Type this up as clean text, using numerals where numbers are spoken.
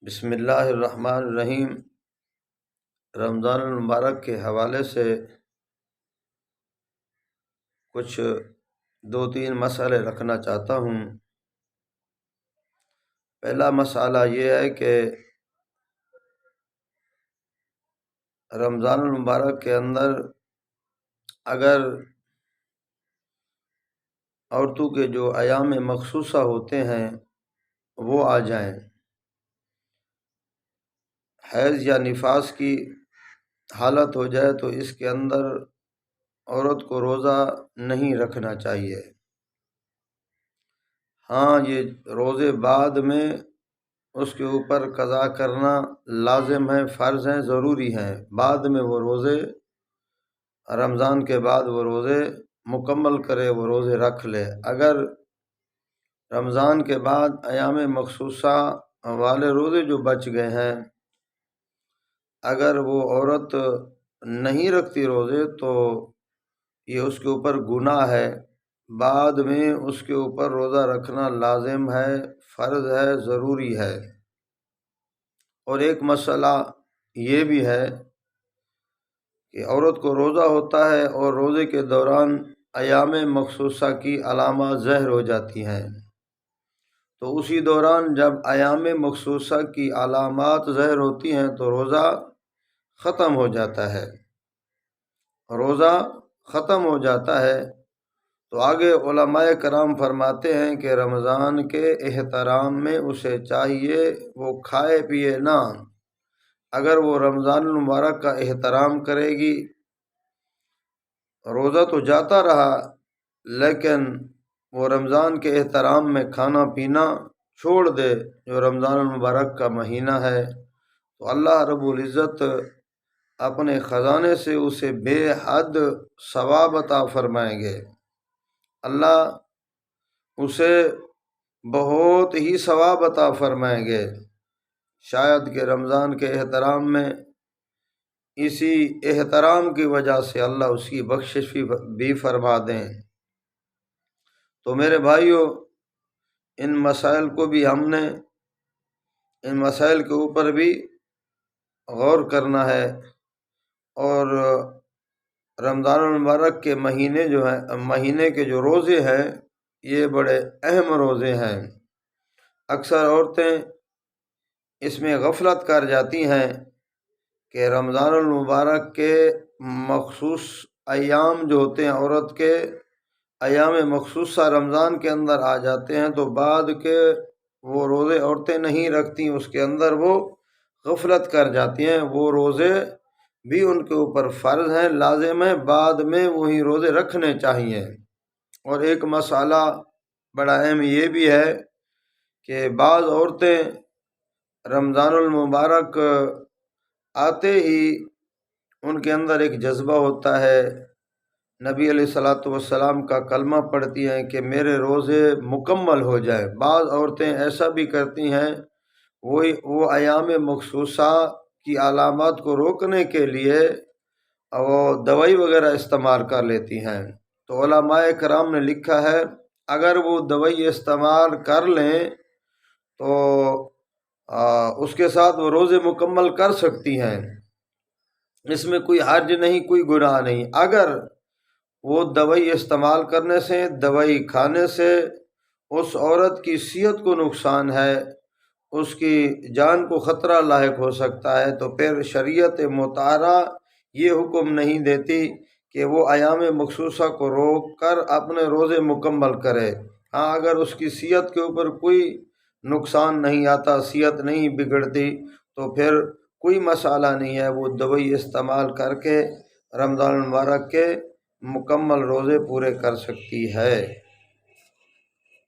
بسم اللہ الرحمن الرحیم۔ رمضان المبارک کے حوالے سے کچھ دو تین مسئلے رکھنا چاہتا ہوں۔ پہلا مسئلہ یہ ہے کہ رمضان المبارک کے اندر اگر عورتوں کے جو ایام مخصوصہ ہوتے ہیں وہ آ جائیں، حیض یا نفاس کی حالت ہو جائے تو اس کے اندر عورت کو روزہ نہیں رکھنا چاہیے۔ ہاں، یہ روزے بعد میں اس کے اوپر قضا کرنا لازم ہے، فرض ہیں، ضروری ہیں۔ بعد میں وہ روزے رمضان کے بعد وہ روزے مکمل کرے، وہ روزے رکھ لے۔ اگر رمضان کے بعد ایام مخصوصہ والے روزے جو بچ گئے ہیں، اگر وہ عورت نہیں رکھتی روزے تو یہ اس کے اوپر گناہ ہے۔ بعد میں اس کے اوپر روزہ رکھنا لازم ہے، فرض ہے، ضروری ہے۔ اور ایک مسئلہ یہ بھی ہے کہ عورت کو روزہ ہوتا ہے اور روزے کے دوران ایام مخصوصہ کی علامات ظاہر ہو جاتی ہیں، تو اسی دوران جب ایام مخصوصہ کی علامات ظاہر ہوتی ہیں تو روزہ ختم ہو جاتا ہے، روزہ ختم ہو جاتا ہے۔ تو آگے علماء کرام فرماتے ہیں کہ رمضان کے احترام میں اسے چاہیے وہ کھائے پیے نہ۔ اگر وہ رمضان المبارک کا احترام کرے گی، روزہ تو جاتا رہا لیکن وہ رمضان کے احترام میں کھانا پینا چھوڑ دے جو رمضان المبارک کا مہینہ ہے، تو اللہ رب العزت اپنے خزانے سے اسے بے حد ثواب عطا فرمائیں گے۔ اللہ اسے بہت ہی ثواب عطا فرمائیں گے۔ شاید کہ رمضان کے احترام میں اسی احترام کی وجہ سے اللہ اس کی بخشش بھی فرما دیں۔ تو میرے بھائیوں، ان مسائل کو بھی ہم نے ان مسائل کے اوپر بھی غور کرنا ہے، اور رمضان المبارک کے مہینے کے جو روزے ہیں یہ بڑے اہم روزے ہیں۔ اکثر عورتیں اس میں غفلت کر جاتی ہیں کہ رمضان المبارک کے مخصوص ایام جو ہوتے ہیں، عورت کے ایام مخصوصہ رمضان کے اندر آ جاتے ہیں تو بعد کے وہ روزے عورتیں نہیں رکھتی، اس کے اندر وہ غفلت کر جاتی ہیں۔ وہ روزے بھی ان کے اوپر فرض ہیں، لازم ہیں، بعد میں وہی روزے رکھنے چاہیے۔ اور ایک مسئلہ بڑا اہم یہ بھی ہے کہ بعض عورتیں رمضان المبارک آتے ہی ان کے اندر ایک جذبہ ہوتا ہے، نبی علیہ والسلام کا کلمہ پڑھتی ہیں کہ میرے روزے مکمل ہو جائے۔ بعض عورتیں ایسا بھی کرتی ہیں، وہ ایام مخصوصہ کی علامات کو روکنے کے لیے وہ دوائی وغیرہ استعمال کر لیتی ہیں۔ تو علماء کرام نے لکھا ہے اگر وہ دوائی استعمال کر لیں تو اس کے ساتھ وہ روزے مکمل کر سکتی ہیں، اس میں کوئی حرج نہیں، کوئی گناہ نہیں۔ اگر وہ دوائی استعمال کرنے سے، دوائی کھانے سے اس عورت کی صحت کو نقصان ہے، اس کی جان کو خطرہ لاحق ہو سکتا ہے، تو پھر شریعت مطہرہ یہ حکم نہیں دیتی کہ وہ ایام مخصوصہ کو روک کر اپنے روزے مکمل کرے۔ ہاں، اگر اس کی صحت کے اوپر کوئی نقصان نہیں آتا، صحت نہیں بگڑتی، تو پھر کوئی مسئلہ نہیں ہے، وہ دوائی استعمال کر کے رمضان المبارک کے مکمل روزے پورے کر سکتی ہے۔